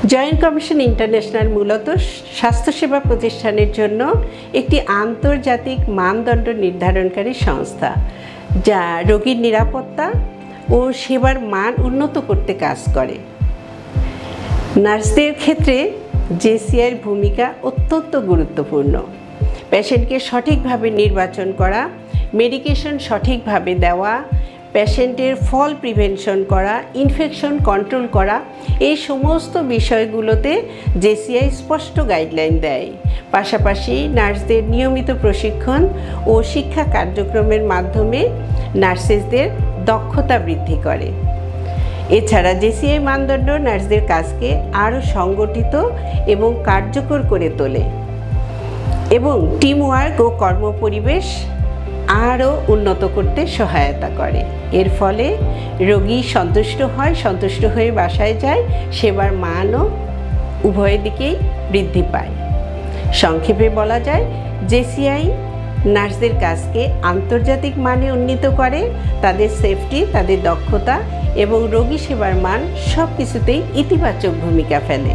Joint commission international মূলত স্বাস্থ্যসেবা প্রতিষ্ঠানের জন্য একটি আন্তর্জাতিক মানদণ্ড নির্ধারণকারী সংস্থা, যা রোগীর নিরাপত্তা ও সেবার মান উন্নত করতে কাজ করে। নার্সদের ক্ষেত্রে জেসিআইয়ের ভূমিকা অত্যন্ত গুরুত্বপূর্ণ। পেশেন্টকে সঠিকভাবে নির্বাচন করা, মেডিকেশন সঠিকভাবে দেওয়া, পেশেন্টের ফল প্রিভেনশন করা, ইনফেকশন কন্ট্রোল করা, এই সমস্ত বিষয়গুলোতে জেসিআই স্পষ্ট গাইডলাইন দেয়। পাশাপাশি নার্সদের নিয়মিত প্রশিক্ষণ ও শিক্ষা কার্যক্রমের মাধ্যমে নার্সেসদের দক্ষতা বৃদ্ধি করে। এছাড়া জেসিআই মানদণ্ড নার্সদের কাজকে আরও সংগঠিত এবং কার্যকর করে তোলে এবং টিমওয়ার্ক ও কর্মপরিবেশ আরও উন্নত করতে সহায়তা করে। এর ফলে রোগী সন্তুষ্ট হয়ে বাসায় যায়, সেবার মানও উভয় দিকেই বৃদ্ধি পায়। সংক্ষেপে বলা যায়, জেসিআই নার্সদের কাজকে আন্তর্জাতিক মানে উন্নীত করে, তাদের সেফটি, তাদের দক্ষতা এবং রোগী সেবার মান সব কিছুতেই ইতিবাচক ভূমিকা ফেলে।